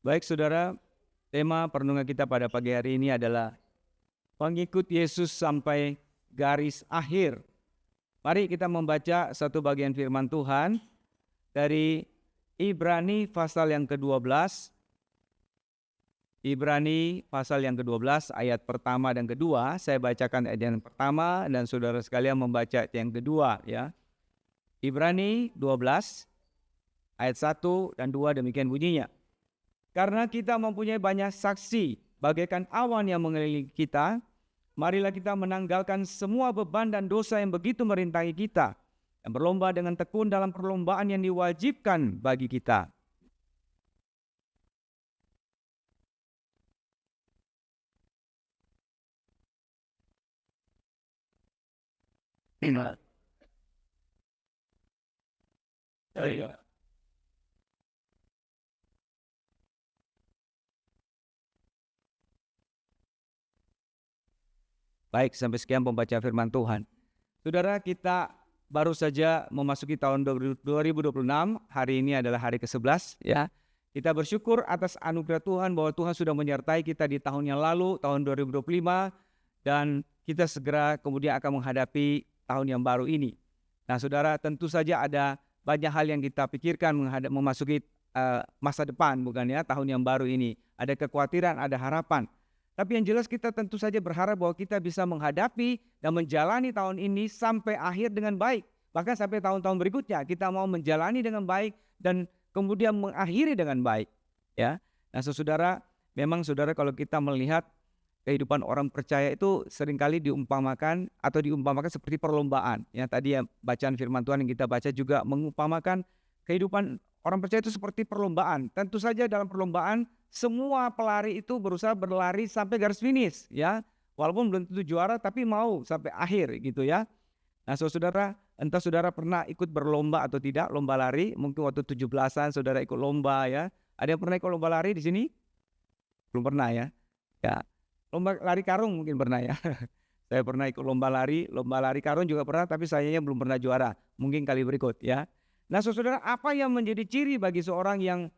Baik saudara, tema perenungan kita pada pagi hari ini adalah pengikut Yesus sampai garis akhir. Mari kita membaca satu bagian firman Tuhan dari Ibrani pasal yang ke-12. Ibrani pasal yang ke-12 ayat pertama dan kedua. Saya bacakan ayat yang pertama dan saudara sekalian membaca ayat yang kedua ya. Ibrani 12 ayat 1 dan 2 demikian bunyinya. Karena kita mempunyai banyak saksi bagaikan awan yang mengelilingi kita, marilah kita menanggalkan semua beban dan dosa yang begitu merintangi kita, dan berlomba dengan tekun dalam perlombaan yang diwajibkan bagi kita. Baik, sampai sekian pembaca firman Tuhan. Saudara, kita baru saja memasuki tahun 2026, hari ini adalah hari ke-11 ya. Kita bersyukur atas anugerah Tuhan bahwa Tuhan sudah menyertai kita di tahun yang lalu, tahun 2025, dan kita segera kemudian akan menghadapi tahun yang baru ini. Nah saudara, tentu saja ada banyak hal yang kita pikirkan memasuki masa depan, bukan ya, tahun yang baru ini. Ada kekhawatiran, ada harapan. Tapi yang jelas kita tentu saja berharap bahwa kita bisa menghadapi dan menjalani tahun ini sampai akhir dengan baik. Bahkan sampai tahun-tahun berikutnya kita mau menjalani dengan baik dan kemudian mengakhiri dengan baik. Ya, nah saudara, memang saudara kalau kita melihat kehidupan orang percaya itu seringkali diumpamakan seperti perlombaan. Ya, tadi ya bacaan firman Tuhan yang kita baca juga mengumpamakan kehidupan orang percaya itu seperti perlombaan. Tentu saja dalam perlombaan semua pelari itu berusaha berlari sampai garis finish ya. Walaupun belum tentu juara tapi mau sampai akhir gitu ya. Nah, saudara, entah saudara pernah ikut berlomba atau tidak, lomba lari, mungkin waktu 17-an saudara ikut lomba ya. Ada yang pernah ikut lomba lari di sini? Belum pernah ya. Ya. Lomba lari karung mungkin pernah ya. Saya pernah ikut lomba lari karung juga pernah, tapi sayangnya belum pernah juara. Mungkin kali berikut ya. Nah, saudara, apa yang menjadi ciri bagi seorang yang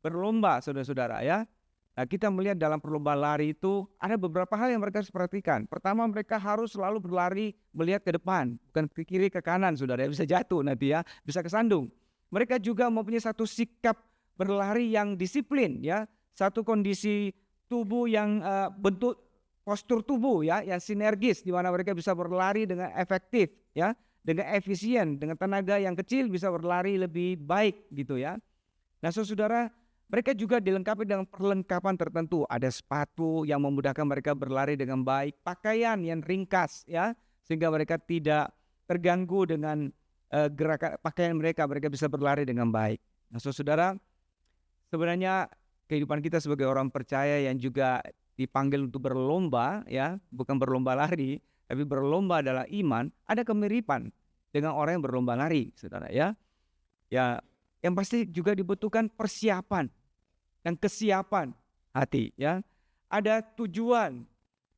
berlomba, saudara-saudara ya? Nah, kita melihat dalam perlombaan lari itu ada beberapa hal yang mereka harus perhatikan. Pertama, mereka harus selalu berlari melihat ke depan, bukan ke kiri ke kanan, saudara. Bisa jatuh nanti ya, bisa kesandung. Mereka juga mempunyai satu sikap berlari yang disiplin ya, satu kondisi tubuh yang bentuk postur tubuh ya, yang sinergis di mana mereka bisa berlari dengan efektif ya, dengan efisien, dengan tenaga yang kecil bisa berlari lebih baik gitu ya. Nah, saudara, mereka juga dilengkapi dengan perlengkapan tertentu. Ada sepatu yang memudahkan mereka berlari dengan baik, pakaian yang ringkas ya, sehingga mereka tidak terganggu dengan gerakan pakaian mereka bisa berlari dengan baik. Nah, saudara, sebenarnya kehidupan kita sebagai orang percaya yang juga dipanggil untuk berlomba ya, bukan berlomba lari, tapi berlomba adalah iman, ada kemiripan dengan orang yang berlomba lari, saudara ya. Ya, yang pasti juga dibutuhkan persiapan dan kesiapan hati ya. Ada tujuan,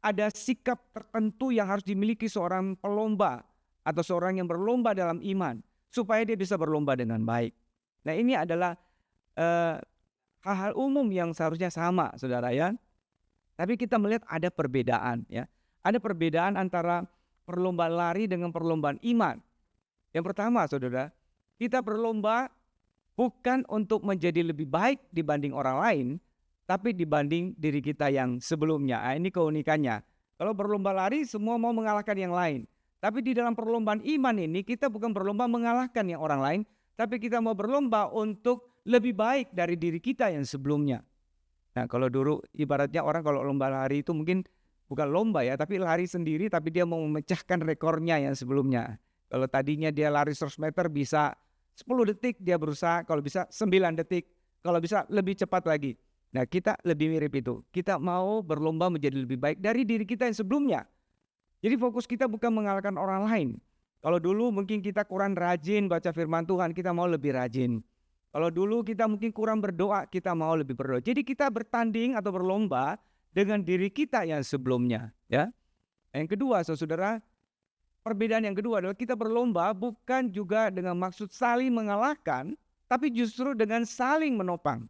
ada sikap tertentu yang harus dimiliki seorang pelomba atau seorang yang berlomba dalam iman supaya dia bisa berlomba dengan baik. Nah, ini adalah hal-hal umum yang seharusnya sama, saudara ya. Tapi kita melihat ada perbedaan ya. Ada perbedaan antara perlombaan lari dengan perlombaan iman. Yang pertama, saudara, kita berlomba bukan untuk menjadi lebih baik dibanding orang lain, tapi dibanding diri kita yang sebelumnya. Nah, ini keunikannya. Kalau berlomba lari semua mau mengalahkan yang lain. Tapi di dalam perlombaan iman ini kita bukan berlomba mengalahkan yang orang lain, tapi kita mau berlomba untuk lebih baik dari diri kita yang sebelumnya. Nah, kalau dulu ibaratnya orang kalau lomba lari itu mungkin bukan lomba ya, tapi lari sendiri tapi dia mau memecahkan rekornya yang sebelumnya. Kalau tadinya dia lari 100 meter bisa 10 detik dia berusaha, kalau bisa 9 detik, kalau bisa lebih cepat lagi. Nah, kita lebih mirip itu. Kita mau berlomba menjadi lebih baik dari diri kita yang sebelumnya. Jadi fokus kita bukan mengalahkan orang lain. Kalau dulu mungkin kita kurang rajin baca firman Tuhan, kita mau lebih rajin. Kalau dulu kita mungkin kurang berdoa, kita mau lebih berdoa. Jadi kita bertanding atau berlomba dengan diri kita yang sebelumnya. Ya. Yang kedua, saudara, perbedaan yang kedua adalah kita berlomba bukan juga dengan maksud saling mengalahkan, tapi justru dengan saling menopang.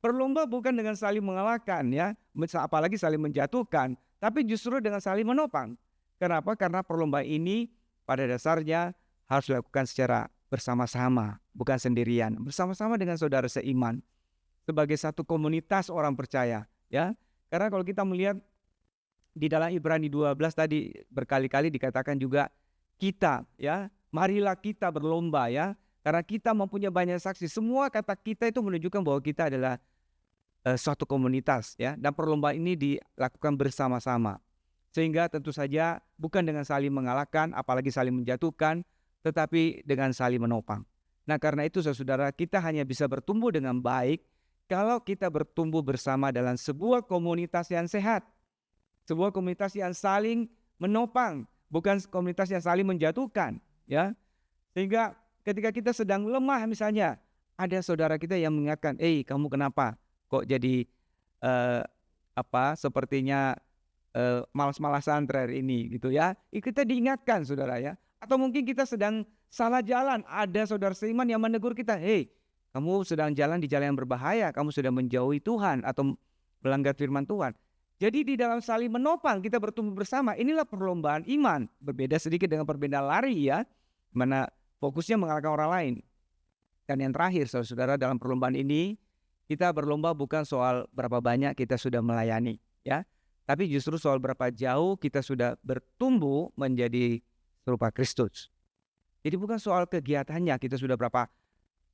Berlomba bukan dengan saling mengalahkan ya, apalagi saling menjatuhkan, tapi justru dengan saling menopang. Kenapa? Karena perlombaan ini pada dasarnya harus dilakukan secara bersama-sama, bukan sendirian, bersama-sama dengan saudara seiman sebagai satu komunitas orang percaya ya. Karena kalau kita melihat di dalam Ibrani 12 tadi berkali-kali dikatakan juga kita ya, marilah kita berlomba ya, karena kita mempunyai banyak saksi. Semua kata kita itu menunjukkan bahwa kita adalah suatu komunitas ya, dan perlombaan ini dilakukan bersama-sama. Sehingga tentu saja bukan dengan saling mengalahkan, apalagi saling menjatuhkan, tetapi dengan saling menopang. Nah, karena itu saudara, kita hanya bisa bertumbuh dengan baik kalau kita bertumbuh bersama dalam sebuah komunitas yang sehat. Sebuah komunitas yang saling menopang, bukan komunitas yang saling menjatuhkan, ya. Sehingga ketika kita sedang lemah misalnya, ada saudara kita yang mengingatkan, kamu kenapa? Kok jadi sepertinya malas-malasan terakhir ini gitu ya. Kita diingatkan saudara ya. Atau mungkin kita sedang salah jalan, ada saudara seiman yang menegur kita, kamu sedang jalan di jalan yang berbahaya, kamu sudah menjauhi Tuhan atau melanggar firman Tuhan. Jadi di dalam saling menopang kita bertumbuh bersama, inilah perlombaan iman. Berbeda sedikit dengan perbedaan lari ya, mana fokusnya mengalahkan orang lain. Dan yang terakhir saudara, dalam perlombaan ini kita berlomba bukan soal berapa banyak kita sudah melayani ya, tapi justru soal berapa jauh kita sudah bertumbuh menjadi serupa Kristus. Jadi bukan soal kegiatannya, kita sudah berapa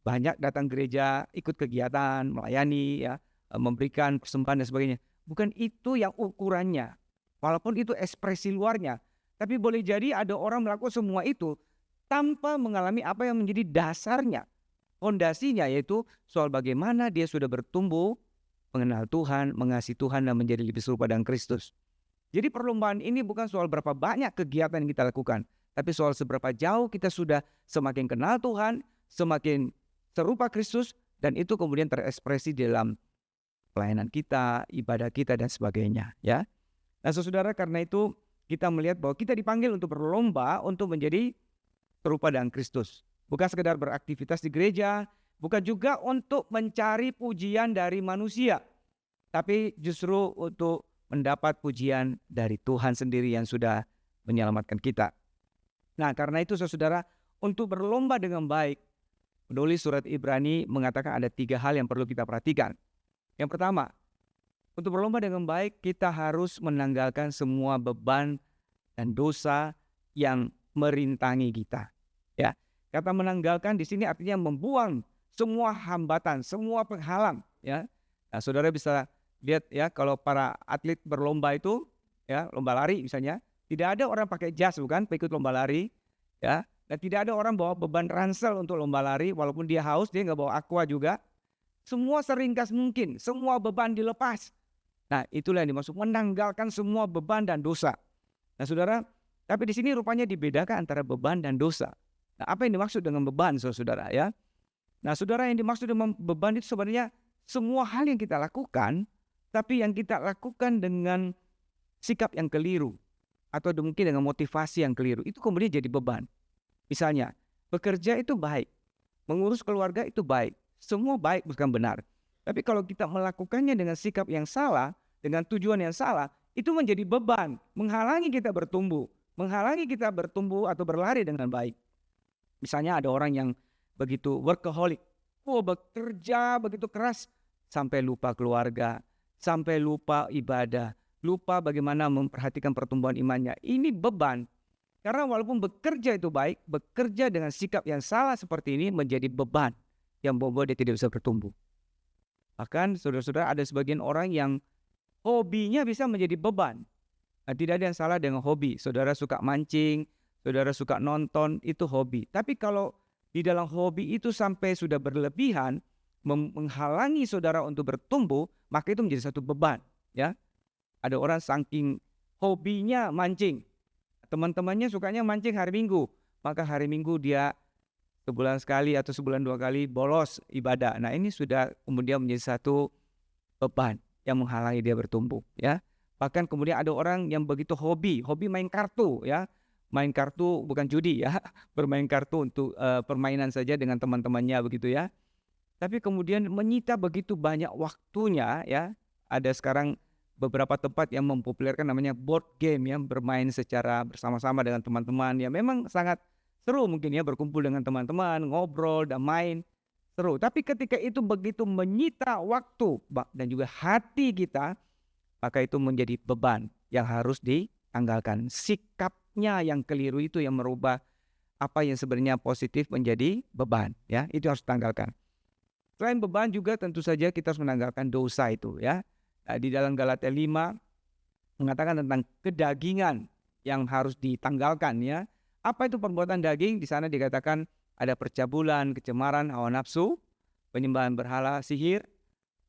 banyak datang gereja, ikut kegiatan, melayani ya, memberikan persembahan dan sebagainya. Bukan itu yang ukurannya. Walaupun itu ekspresi luarnya, tapi boleh jadi ada orang melakukan semua itu tanpa mengalami apa yang menjadi dasarnya. Fondasinya yaitu soal bagaimana dia sudah bertumbuh, mengenal Tuhan, mengasihi Tuhan, dan menjadi lebih serupa dengan Kristus. Jadi perlombaan ini bukan soal berapa banyak kegiatan yang kita lakukan, tapi soal seberapa jauh kita sudah semakin kenal Tuhan, semakin serupa Kristus, dan itu kemudian terekspresi dalam pelayanan kita, ibadah kita, dan sebagainya. Ya. Nah saudara, karena itu kita melihat bahwa kita dipanggil untuk berlomba untuk menjadi serupa dengan Kristus. Bukan sekedar beraktivitas di gereja, bukan juga untuk mencari pujian dari manusia, tapi justru untuk mendapat pujian dari Tuhan sendiri yang sudah menyelamatkan kita. Nah, karena itu saudara, untuk berlomba dengan baik, penulis surat Ibrani mengatakan ada 3 hal yang perlu kita perhatikan. Yang pertama, untuk berlomba dengan baik, kita harus menanggalkan semua beban dan dosa yang merintangi kita. Ya. Kata menanggalkan di sini artinya membuang semua hambatan, semua penghalang ya. Nah, saudara bisa lihat ya, kalau para atlet berlomba itu ya, lomba lari misalnya, tidak ada orang pakai jas bukan ikut lomba lari ya, dan tidak ada orang bawa beban ransel untuk lomba lari, walaupun dia haus dia nggak bawa aqua juga. Semua seringkas mungkin, semua beban dilepas. Nah, itulah yang dimaksud menanggalkan semua beban dan dosa. Nah, saudara, tapi di sini rupanya dibedakan antara beban dan dosa. Nah, apa yang dimaksud dengan beban, saudara ya? Nah, saudara, yang dimaksud dengan beban itu sebenarnya semua hal yang kita lakukan, tapi yang kita lakukan dengan sikap yang keliru atau mungkin dengan motivasi yang keliru, itu kemudian jadi beban. Misalnya, bekerja itu baik, mengurus keluarga itu baik, semua baik bukan benar. Tapi kalau kita melakukannya dengan sikap yang salah, dengan tujuan yang salah, itu menjadi beban, menghalangi kita bertumbuh atau berlari dengan baik. Misalnya ada orang yang begitu workaholic, bekerja begitu keras sampai lupa keluarga, sampai lupa ibadah, lupa bagaimana memperhatikan pertumbuhan imannya. Ini beban. Karena walaupun bekerja itu baik, bekerja dengan sikap yang salah seperti ini menjadi beban yang membuat dia tidak bisa bertumbuh. Bahkan saudara-saudara, ada sebagian orang yang hobinya bisa menjadi beban. Nah, tidak ada yang salah dengan hobi. Saudara suka mancing, saudara suka nonton, itu hobi. Tapi kalau di dalam hobi itu sampai sudah berlebihan, menghalangi saudara untuk bertumbuh, maka itu menjadi satu beban. Ya, ada orang saking hobinya mancing, teman-temannya sukanya mancing hari Minggu, maka hari Minggu dia sebulan sekali atau sebulan 2 kali bolos ibadah. Nah, ini sudah kemudian menjadi satu beban yang menghalangi dia bertumbuh. Ya, bahkan kemudian ada orang yang begitu hobi main kartu ya. Main kartu bukan judi ya, bermain kartu untuk permainan saja dengan teman-temannya begitu ya. tapi kemudian menyita begitu banyak waktunya ya. Ada sekarang beberapa tempat yang mempopulerkan namanya board game ya, bermain secara bersama-sama dengan teman-teman ya, memang sangat seru mungkin ya berkumpul dengan teman-teman, ngobrol dan main, seru. Tapi ketika itu begitu menyita waktu dan juga hati kita, maka itu menjadi beban yang harus ditanggalkan. Sikapnya yang keliru itu yang merubah apa yang sebenarnya positif menjadi beban ya, itu harus ditanggalkan. Selain beban juga tentu saja kita harus menanggalkan dosa itu ya. Di dalam Galatia 5 mengatakan tentang kedagingan yang harus ditanggalkan ya. Apa itu perbuatan daging? Di sana dikatakan ada percabulan, kecemaran, hawa nafsu, penyembahan berhala, sihir,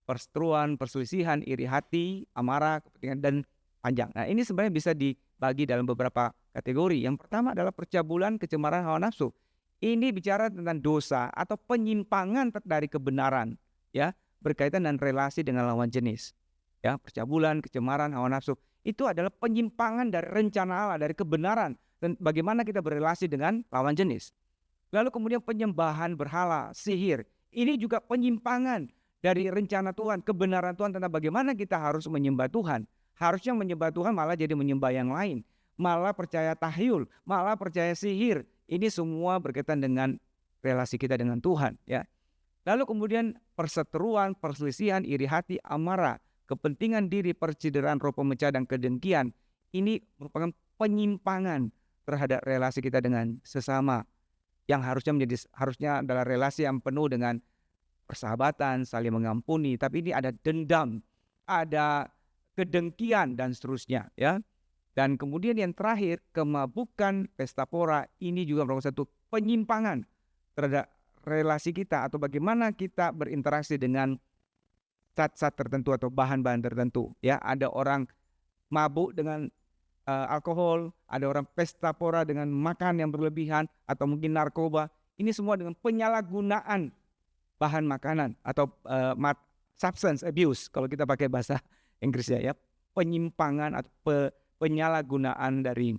perseteruan, perselisihan, iri hati, amarah, kepentingan, dan panjang. Nah, ini sebenarnya bisa dibagi dalam beberapa kategori. Yang pertama adalah percabulan, kecemaran, hawa nafsu. Ini bicara tentang dosa atau penyimpangan dari kebenaran ya, berkaitan dengan relasi dengan lawan jenis. Ya, percabulan, kecemaran, hawa nafsu itu adalah penyimpangan dari rencana Allah, dari kebenaran dan bagaimana kita berelasi dengan lawan jenis. Lalu kemudian penyembahan berhala, sihir, ini juga penyimpangan dari rencana Tuhan, kebenaran Tuhan tentang bagaimana kita harus menyembah Tuhan. Harusnya menyembah Tuhan malah jadi menyembah yang lain, malah percaya tahyul, malah percaya sihir. Ini semua berkaitan dengan relasi kita dengan Tuhan ya. Lalu kemudian perseteruan, perselisihan, iri hati, amarah, kepentingan diri, percideraan, roh pemecah, dan kedengkian. Ini merupakan penyimpangan terhadap relasi kita dengan sesama yang harusnya adalah relasi yang penuh dengan persahabatan, saling mengampuni, tapi ini ada dendam, ada kedengkian dan seterusnya ya. Dan kemudian yang terakhir, kemabukan, pesta pora, ini juga merupakan satu penyimpangan terhadap relasi kita atau bagaimana kita berinteraksi dengan zat-zat tertentu atau bahan-bahan tertentu ya. Ada orang mabuk dengan alkohol, ada orang pesta pora dengan makan yang berlebihan atau mungkin narkoba. Ini semua dengan penyalahgunaan bahan makanan atau substance abuse kalau kita pakai bahasa Inggrisnya ya. Penyimpangan atau penyalahgunaan dari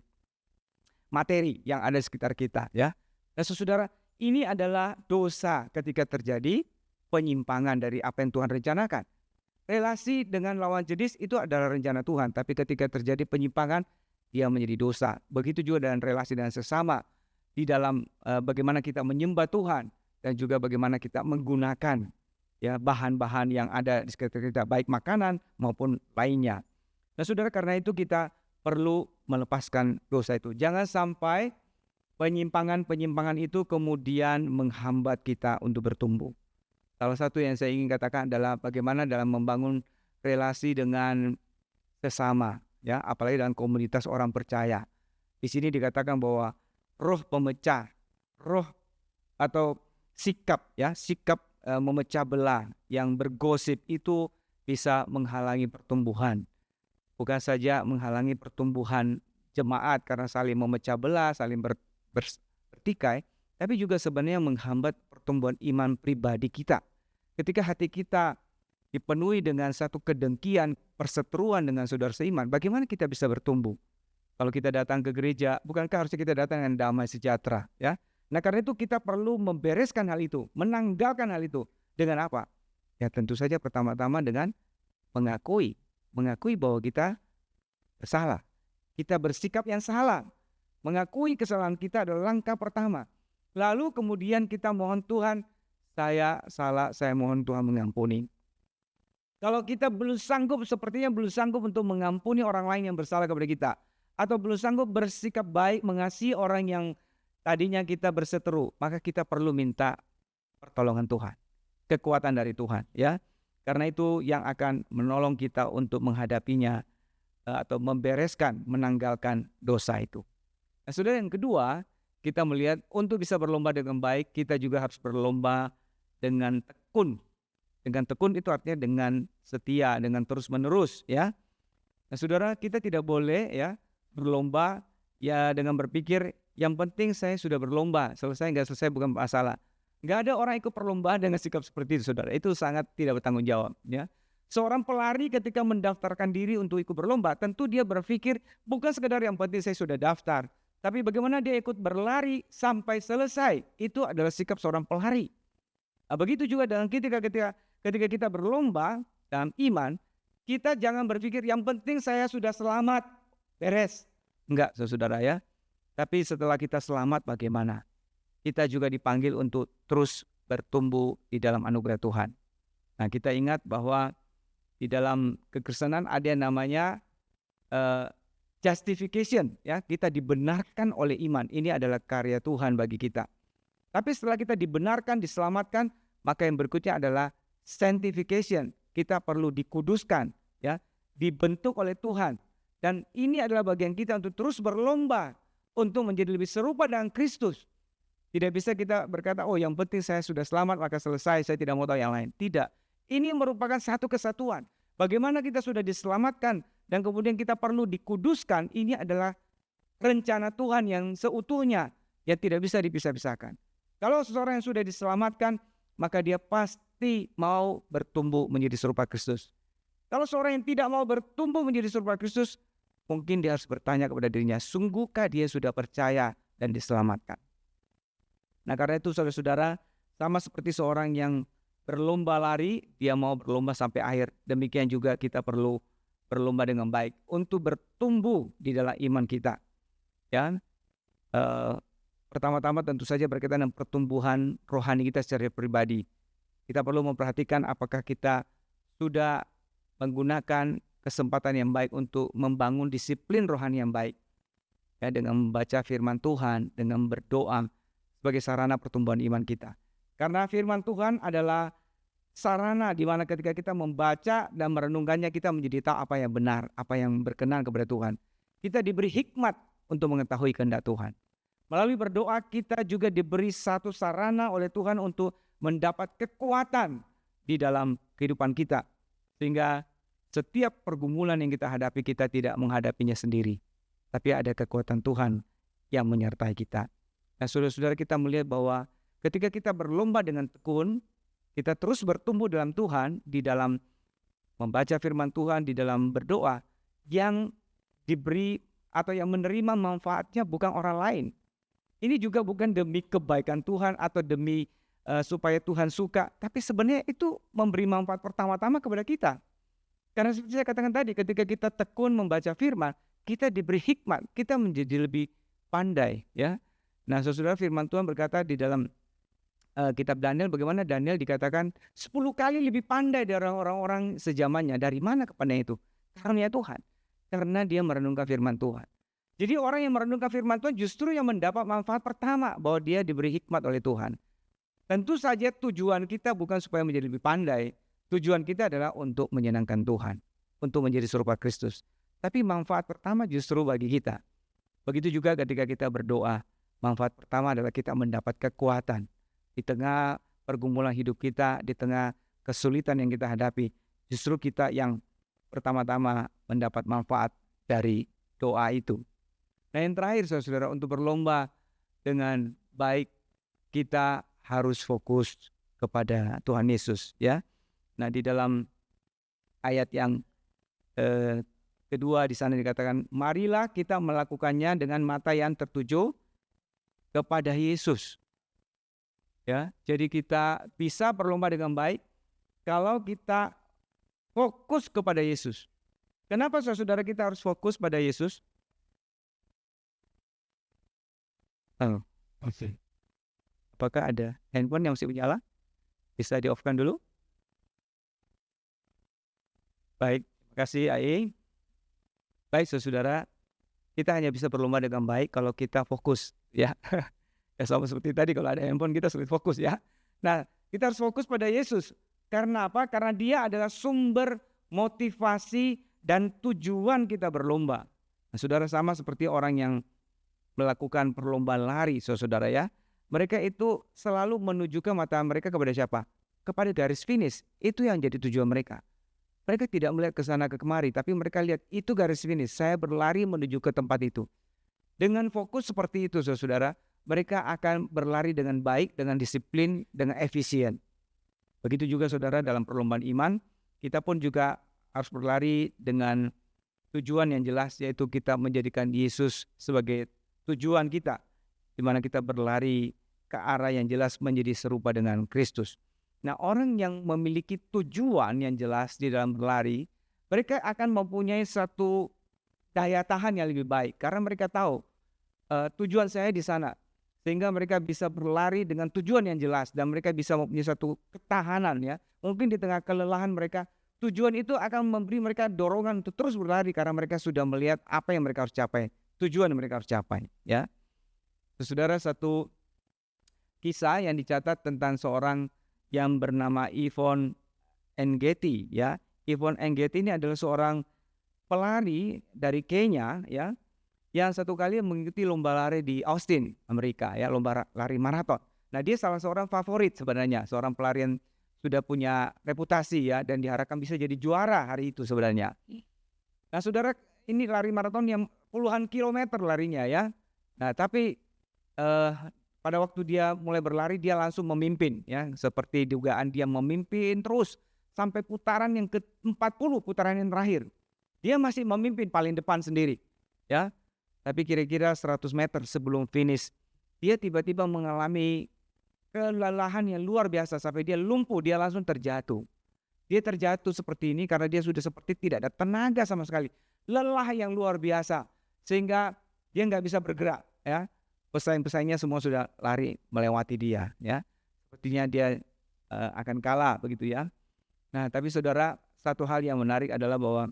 materi yang ada di sekitar kita ya. Nah, saudara, ini adalah dosa ketika terjadi penyimpangan dari apa yang Tuhan rencanakan. Relasi dengan lawan jenis itu adalah rencana Tuhan, tapi ketika terjadi penyimpangan, dia menjadi dosa. Begitu juga dengan relasi dengan sesama, di dalam bagaimana kita menyembah Tuhan dan juga bagaimana kita menggunakan ya bahan-bahan yang ada di sekitar kita, baik makanan maupun lainnya. Nah, saudara, karena itu kita perlu melepaskan dosa itu. Jangan sampai penyimpangan-penyimpangan itu kemudian menghambat kita untuk bertumbuh. Salah satu yang saya ingin katakan adalah bagaimana dalam membangun relasi dengan sesama, ya, apalagi dalam komunitas orang percaya. Di sini dikatakan bahwa roh pemecah, roh atau sikap memecah belah yang bergosip itu bisa menghalangi pertumbuhan. Bukan saja menghalangi pertumbuhan jemaat karena saling memecah belah, saling bertikai, tapi juga sebenarnya menghambat pertumbuhan iman pribadi kita. Ketika hati kita dipenuhi dengan satu kedengkian, perseteruan dengan saudara seiman, bagaimana kita bisa bertumbuh? Kalau kita datang ke gereja, bukankah harusnya kita datang dengan damai sejahtera, ya? Nah, karena itu kita perlu membereskan hal itu, menanggalkan hal itu. Dengan apa? Ya, tentu saja pertama-tama dengan mengakui bahwa kita bersalah. Kita bersikap yang salah. Mengakui kesalahan kita adalah langkah pertama. Lalu kemudian kita mohon Tuhan, saya salah, saya mohon Tuhan mengampuni. Kalau kita sepertinya belum sanggup untuk mengampuni orang lain yang bersalah kepada kita, atau belum sanggup bersikap baik mengasihi orang yang tadinya kita berseteru, maka kita perlu minta pertolongan Tuhan, kekuatan dari Tuhan, ya. Karena itu yang akan menolong kita untuk menghadapinya atau membereskan, menanggalkan dosa itu. Nah, saudara, yang kedua, kita melihat untuk bisa berlomba dengan baik, kita juga harus berlomba dengan tekun. Dengan tekun itu artinya dengan setia, dengan terus-menerus, ya. Nah, saudara, kita tidak boleh ya berlomba ya dengan berpikir yang penting saya sudah berlomba, selesai nggak selesai bukan masalah. Nggak ada orang ikut perlombaan dengan sikap seperti itu, saudara. Itu sangat tidak bertanggung jawab, ya. Seorang pelari ketika mendaftarkan diri untuk ikut berlomba, tentu dia berpikir bukan sekedar yang penting saya sudah daftar, tapi bagaimana dia ikut berlari sampai selesai. Itu adalah sikap seorang pelari. Begitu juga dengan ketika kita berlomba dalam iman, kita jangan berpikir yang penting saya sudah selamat, beres. Enggak, saudara ya. Tapi setelah kita selamat bagaimana? Kita juga dipanggil untuk terus bertumbuh di dalam anugerah Tuhan. Nah, kita ingat bahwa di dalam kekristenan ada yang namanya justification, ya. Kita dibenarkan oleh iman. Ini adalah karya Tuhan bagi kita. Tapi setelah kita dibenarkan, diselamatkan, maka yang berikutnya adalah sanctification. Kita perlu dikuduskan, ya, dibentuk oleh Tuhan. Dan ini adalah bagian kita untuk terus berlomba untuk menjadi lebih serupa dengan Kristus. Tidak bisa kita berkata, oh yang penting saya sudah selamat maka selesai, saya tidak mau tahu yang lain. Tidak. Ini merupakan satu kesatuan. Bagaimana kita sudah diselamatkan dan kemudian kita perlu dikuduskan, ini adalah rencana Tuhan yang seutuhnya, yang tidak bisa dipisah-pisahkan. Kalau seseorang yang sudah diselamatkan, maka dia pasti mau bertumbuh menjadi serupa Kristus. Kalau seorang yang tidak mau bertumbuh menjadi serupa Kristus, mungkin dia harus bertanya kepada dirinya, sungguhkah dia sudah percaya dan diselamatkan? Nah, karena itu saudara-saudara, sama seperti seorang yang berlomba lari, dia mau berlomba sampai akhir. Demikian juga kita perlu berlomba dengan baik untuk bertumbuh di dalam iman kita. Ya, pertama-tama tentu saja berkaitan dengan pertumbuhan rohani kita secara pribadi. Kita perlu memperhatikan apakah kita sudah menggunakan kesempatan yang baik untuk membangun disiplin rohani yang baik. Ya, dengan membaca firman Tuhan, dengan berdoa sebagai sarana pertumbuhan iman kita. Karena firman Tuhan adalah sarana di mana ketika kita membaca dan merenungkannya, kita menjadi tahu apa yang benar, apa yang berkenan kepada Tuhan. Kita diberi hikmat untuk mengetahui kehendak Tuhan. Melalui berdoa kita juga diberi satu sarana oleh Tuhan untuk mendapat kekuatan di dalam kehidupan kita. Sehingga setiap pergumulan yang kita hadapi, kita tidak menghadapinya sendiri. Tapi ada kekuatan Tuhan yang menyertai kita. Nah, saudara-saudara, kita melihat bahwa ketika kita berlomba dengan tekun, kita terus bertumbuh dalam Tuhan, di dalam membaca firman Tuhan, di dalam berdoa, yang diberi atau yang menerima manfaatnya bukan orang lain. Ini juga bukan demi kebaikan Tuhan atau demi supaya Tuhan suka, tapi sebenarnya itu memberi manfaat pertama-tama kepada kita. Karena seperti saya katakan tadi, ketika kita tekun membaca firman, kita diberi hikmat, kita menjadi lebih pandai, ya. Nah, saudara, firman Tuhan berkata di dalam kitab Daniel, bagaimana Daniel dikatakan 10 kali lebih pandai dari orang-orang sejamannya. Dari mana kepandaian itu? Karunia Tuhan. Karena dia merenungkan firman Tuhan. Jadi orang yang merenungkan firman Tuhan justru yang mendapat manfaat pertama, bahwa dia diberi hikmat oleh Tuhan. Tentu saja tujuan kita bukan supaya menjadi lebih pandai. Tujuan kita adalah untuk menyenangkan Tuhan, untuk menjadi serupa Kristus. Tapi manfaat pertama justru bagi kita. Begitu juga ketika kita berdoa. Manfaat pertama adalah kita mendapat kekuatan di tengah pergumulan hidup kita, di tengah kesulitan yang kita hadapi. Justru kita yang pertama-tama mendapat manfaat dari doa itu. Nah, yang terakhir saudara, untuk berlomba dengan baik, kita harus fokus kepada Tuhan Yesus, ya. Nah, di dalam ayat yang kedua di sana dikatakan, marilah kita melakukannya dengan mata yang tertuju kepada Yesus. Ya, jadi kita bisa berlomba dengan baik kalau kita fokus kepada Yesus. Kenapa saudara kita harus fokus pada Yesus? Oke. Apakah ada handphone yang masih menyala? Bisa di-off-kan dulu? Baik, terima kasih Ai. Baik saudara, kita hanya bisa berlomba dengan baik kalau kita fokus, ya. Ya sama seperti tadi, kalau ada handphone kita sulit fokus, ya. Nah, kita harus fokus pada Yesus. Karena apa? Karena dia adalah sumber motivasi dan tujuan kita berlomba. Nah, saudara, sama seperti orang yang melakukan perlombaan lari, saudara, ya. Mereka itu selalu menunjukkan mata mereka kepada siapa? Kepada garis finish. Itu yang jadi tujuan mereka. Mereka tidak melihat ke sana ke kemari, tapi mereka lihat itu garis finish. Saya berlari menuju ke tempat itu. Dengan fokus seperti itu, saudara, mereka akan berlari dengan baik, dengan disiplin, dengan efisien. Begitu juga saudara, dalam perlombaan iman, kita pun juga harus berlari dengan tujuan yang jelas, yaitu kita menjadikan Yesus sebagai tujuan kita, di mana kita berlari ke arah yang jelas menjadi serupa dengan Kristus. Nah, orang yang memiliki tujuan yang jelas di dalam berlari, mereka akan mempunyai satu daya tahan yang lebih baik karena mereka tahu tujuan saya di sana. Sehingga mereka bisa berlari dengan tujuan yang jelas dan mereka bisa mempunyai satu ketahanan ya. Mungkin di tengah kelelahan mereka, tujuan itu akan memberi mereka dorongan untuk terus berlari karena mereka sudah melihat apa yang mereka harus capai, tujuan yang mereka harus capai ya. Saudara, satu kisah yang dicatat tentang seorang yang bernama Yvonne Ngeti ya. Yvonne Ngeti ini adalah seorang pelari dari Kenya ya, yang satu kali mengikuti lomba lari di Austin, Amerika ya, lomba lari maraton. Nah, dia salah seorang favorit sebenarnya, seorang pelari yang sudah punya reputasi ya dan diharapkan bisa jadi juara hari itu sebenarnya. Nah, saudara, ini lari maraton yang puluhan kilometer larinya ya. Nah, tapi pada waktu dia mulai berlari dia langsung memimpin ya, seperti dugaan dia memimpin terus sampai putaran yang ke-40, putaran yang terakhir. Dia masih memimpin paling depan sendiri ya. Tapi kira-kira 100 meter sebelum finish, dia tiba-tiba mengalami kelelahan yang luar biasa sampai dia lumpuh, dia langsung terjatuh. Dia terjatuh seperti ini karena dia sudah seperti tidak ada tenaga sama sekali. Lelah yang luar biasa sehingga dia nggak bisa bergerak ya. Pesaing-pesaingnya semua sudah lari melewati dia ya. Sepertinya dia akan kalah begitu ya. Nah, tapi saudara, satu hal yang menarik adalah bahwa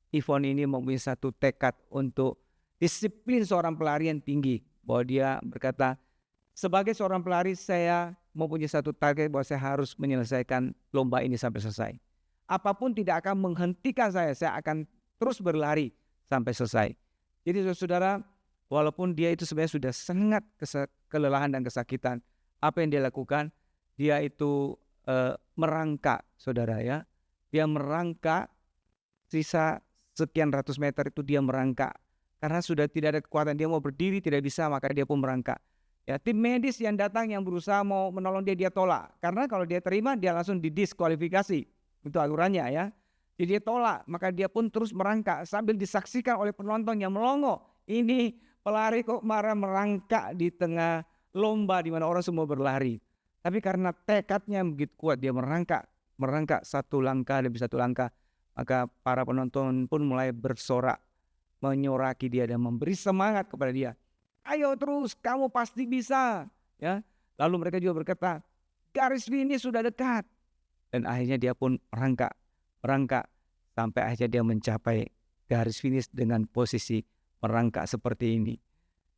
Yvonne ini mempunyai satu tekad untuk disiplin seorang pelari yang tinggi. Bahwa dia berkata, sebagai seorang pelari saya mempunyai satu target bahwa saya harus menyelesaikan lomba ini sampai selesai. Apapun tidak akan menghentikan saya akan terus berlari sampai selesai. Jadi saudara, walaupun dia itu sebenarnya sudah sangat kelelahan dan kesakitan, apa yang dia lakukan? Dia itu merangkak, saudara ya. Dia merangkak sisa sekian ratus meter itu dia merangkak. Karena sudah tidak ada kekuatan, dia mau berdiri tidak bisa, maka dia pun merangkak. Ya, tim medis yang datang yang berusaha mau menolong dia tolak. Karena kalau dia terima dia langsung didiskualifikasi. Itu aturannya ya. Jadi dia tolak, maka dia pun terus merangkak sambil disaksikan oleh penonton yang melongo. Ini pelari kok marah merangkak di tengah lomba di mana orang semua berlari. Tapi karena tekadnya begitu kuat, dia merangkak satu langkah demi satu langkah. Maka para penonton pun mulai bersorak, menyoraki dia dan memberi semangat kepada dia. Ayo terus, kamu pasti bisa. Ya. Lalu mereka juga berkata, garis finish sudah dekat. Dan akhirnya dia pun merangkak sampai akhirnya dia mencapai garis finish dengan posisi merangkak seperti ini.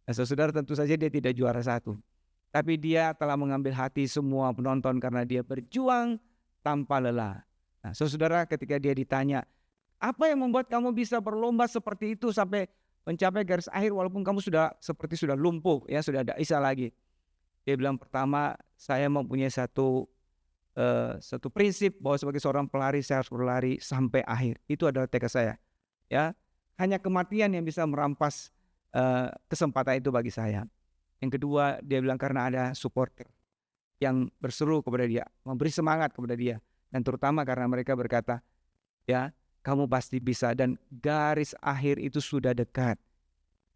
Nah, saudara, tentu saja dia tidak juara satu. Tapi dia telah mengambil hati semua penonton karena dia berjuang tanpa lelah. Nah, saudara, ketika dia ditanya, apa yang membuat kamu bisa berlomba seperti itu sampai mencapai garis akhir walaupun kamu sudah lumpuh ya, sudah ada isa lagi. Dia bilang, pertama, saya mempunyai satu prinsip bahwa sebagai seorang pelari saya harus berlari sampai akhir. Itu adalah tekad saya. Ya, hanya kematian yang bisa merampas kesempatan itu bagi saya. Yang kedua, dia bilang karena ada supporter yang berseru kepada dia, memberi semangat kepada dia. Dan terutama karena mereka berkata, ya, kamu pasti bisa dan garis akhir itu sudah dekat.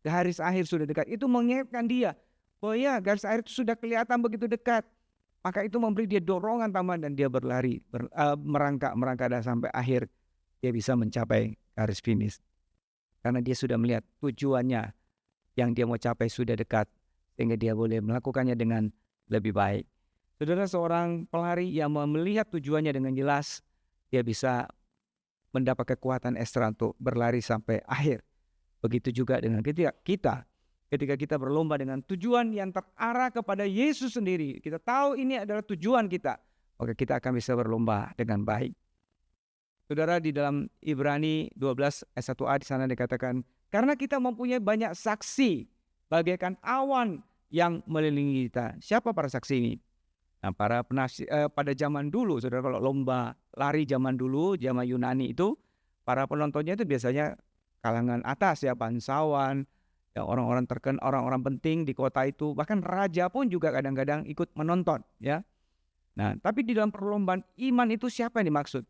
Garis akhir sudah dekat. Itu mengingatkan dia, oh ya, garis akhir itu sudah kelihatan begitu dekat. Maka itu memberi dia dorongan tambahan dan dia berlari, merangkak dan sampai akhir dia bisa mencapai garis finish. Karena dia sudah melihat tujuannya yang dia mau capai sudah dekat, sehingga dia boleh melakukannya dengan lebih baik. Saudara, seorang pelari yang melihat tujuannya dengan jelas, dia bisa mendapat kekuatan ekstra untuk berlari sampai akhir. Begitu juga dengan ketika kita berlomba dengan tujuan yang terarah kepada Yesus sendiri. Kita tahu ini adalah tujuan kita, maka kita akan bisa berlomba dengan baik. Saudara, di dalam Ibrani 12 ayat 1a di sana dikatakan, karena kita mempunyai banyak saksi bagaikan awan yang melilingi kita. Siapa para saksi ini? Nah, pada zaman dulu, saudara, kalau lomba lari zaman dulu, zaman Yunani itu, para penontonnya itu biasanya kalangan atas ya, bangsawan, ya, orang-orang terkenal, orang-orang penting di kota itu, bahkan raja pun juga kadang-kadang ikut menonton ya. Nah, tapi di dalam perlombaan iman itu siapa yang dimaksud?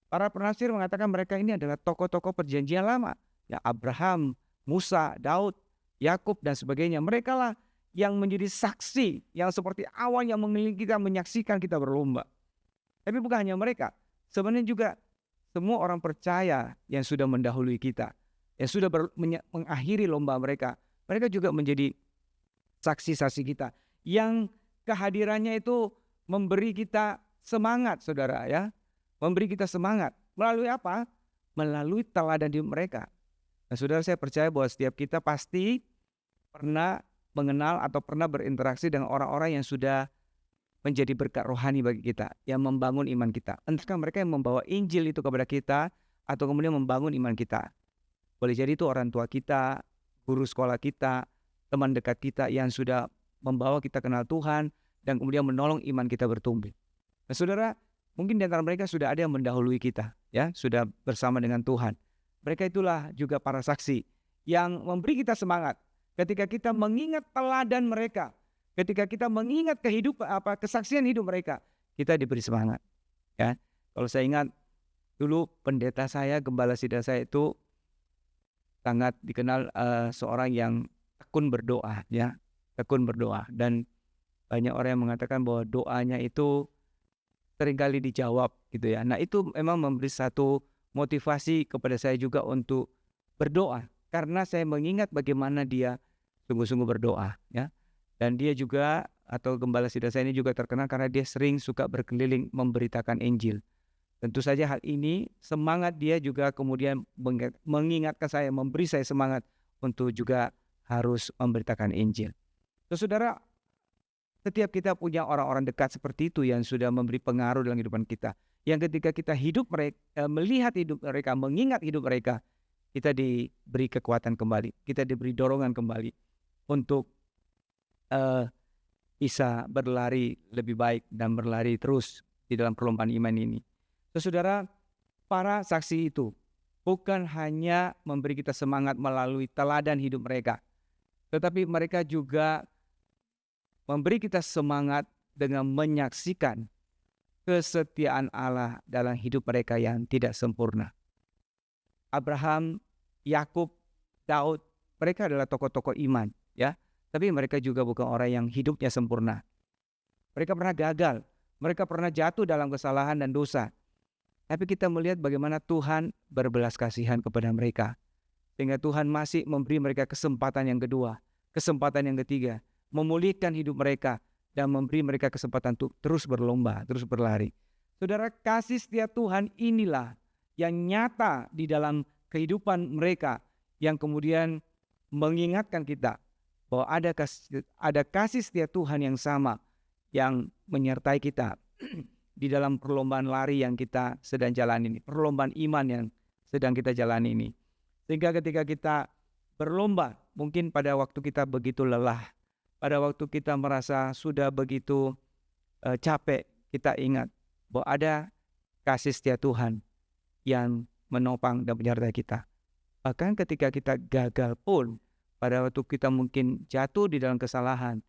Para penafsir mengatakan mereka ini adalah tokoh-tokoh perjanjian lama, ya, Abraham, Musa, Daud, Yakub dan sebagainya. Mereka lah yang menjadi saksi, yang seperti awan yang mengelilingi kita, menyaksikan kita berlomba. Tapi bukan hanya mereka, sebenarnya juga semua orang percaya yang sudah mendahului kita, yang sudah mengakhiri lomba mereka. Mereka juga menjadi saksi-saksi kita, yang kehadirannya itu memberi kita semangat, saudara ya. Memberi kita semangat. Melalui apa? Melalui teladan hidup mereka. Nah, saudara, saya percaya bahwa setiap kita pasti pernah mengenal atau pernah berinteraksi dengan orang-orang yang sudah menjadi berkat rohani bagi kita, yang membangun iman kita. Entahkah mereka yang membawa Injil itu kepada kita, atau kemudian membangun iman kita. Boleh jadi itu orang tua kita, guru sekolah kita, teman dekat kita yang sudah membawa kita kenal Tuhan, dan kemudian menolong iman kita bertumbuh. Nah, saudara, mungkin di antara mereka sudah ada yang mendahului kita, ya, sudah bersama dengan Tuhan. Mereka itulah juga para saksi yang memberi kita semangat ketika kita mengingat teladan mereka, ketika kita mengingat kehidupan kesaksian hidup mereka, kita diberi semangat. Ya, kalau saya ingat dulu pendeta saya, gembala sidang saya itu sangat dikenal seorang yang tekun berdoa, ya, tekun berdoa, dan banyak orang yang mengatakan bahwa doanya itu seringkali dijawab, gitu ya. Nah, itu memang memberi satu motivasi kepada saya juga untuk berdoa, karena saya mengingat bagaimana dia sungguh-sungguh berdoa, ya. Dan dia juga, atau gembala sidang saya ini juga terkenal karena dia sering suka berkeliling memberitakan Injil. Tentu saja hal ini semangat dia juga kemudian mengingatkan saya, memberi saya semangat untuk juga harus memberitakan Injil. Saudara, setiap kita punya orang-orang dekat seperti itu yang sudah memberi pengaruh dalam kehidupan kita. Yang ketika kita melihat hidup mereka, mengingat hidup mereka, kita diberi kekuatan kembali, kita diberi dorongan kembali untuk bisa berlari lebih baik dan berlari terus di dalam perlombaan iman ini. Saudara, para saksi itu bukan hanya memberi kita semangat melalui teladan hidup mereka, tetapi mereka juga memberi kita semangat dengan menyaksikan kesetiaan Allah dalam hidup mereka yang tidak sempurna. Abraham, Yakub, Daud, mereka adalah tokoh-tokoh iman, ya. Tapi mereka juga bukan orang yang hidupnya sempurna. Mereka pernah gagal, mereka pernah jatuh dalam kesalahan dan dosa. Tapi kita melihat bagaimana Tuhan berbelas kasihan kepada mereka, sehingga Tuhan masih memberi mereka kesempatan yang kedua, kesempatan yang ketiga, memulihkan hidup mereka dan memberi mereka kesempatan untuk terus berlomba, terus berlari. Saudara, kasih setia Tuhan inilah yang nyata di dalam kehidupan mereka, yang kemudian mengingatkan kita bahwa ada kasih setia Tuhan yang sama yang menyertai kita di dalam perlombaan lari yang kita sedang jalani ini, perlombaan iman yang sedang kita jalani ini. Sehingga ketika kita berlomba, mungkin pada waktu kita begitu lelah, pada waktu kita merasa sudah begitu capek, kita ingat bahwa ada kasih setia Tuhan yang menopang dan menyertai kita. Bahkan ketika kita gagal pun, pada waktu kita mungkin jatuh di dalam kesalahan,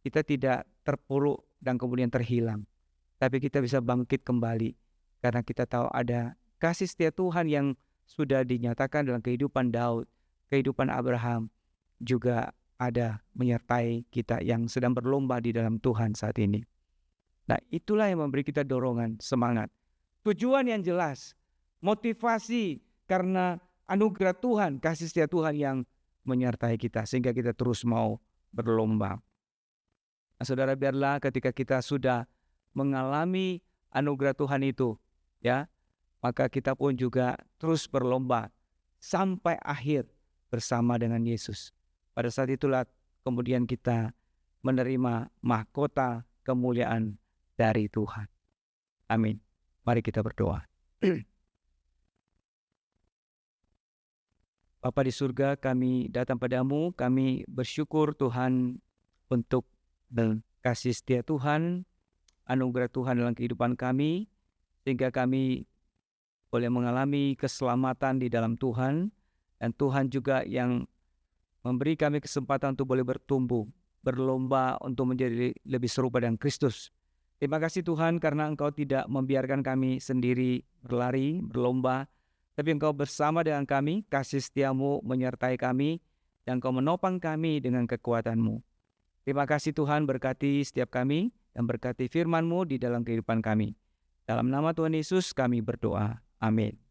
kita tidak terpuruk dan kemudian terhilang, tapi kita bisa bangkit kembali karena kita tahu ada kasih setia Tuhan yang sudah dinyatakan dalam kehidupan Daud, kehidupan Abraham, juga ada menyertai kita yang sedang berlomba di dalam Tuhan saat ini. Nah, itulah yang memberi kita dorongan, semangat, tujuan yang jelas, motivasi karena anugerah Tuhan, kasih setia Tuhan yang menyertai kita sehingga kita terus mau berlomba. Nah, saudara, biarlah ketika kita sudah mengalami anugerah Tuhan itu, ya, maka kita pun juga terus berlomba sampai akhir bersama dengan Yesus. Pada saat itulah kemudian kita menerima mahkota kemuliaan dari Tuhan. Amin. Mari kita berdoa. Bapa di surga, kami datang padamu, kami bersyukur Tuhan untuk kasih setia Tuhan, anugerah Tuhan dalam kehidupan kami, sehingga kami boleh mengalami keselamatan di dalam Tuhan, dan Tuhan juga yang memberi kami kesempatan untuk boleh bertumbuh, berlomba untuk menjadi lebih serupa dengan Kristus. Terima kasih Tuhan karena Engkau tidak membiarkan kami sendiri berlari, berlomba, tapi Engkau bersama dengan kami, kasih setiamu menyertai kami, dan Engkau menopang kami dengan kekuatan-Mu. Terima kasih Tuhan, berkati setiap kami dan berkati firman-Mu di dalam kehidupan kami. Dalam nama Tuhan Yesus kami berdoa. Amin.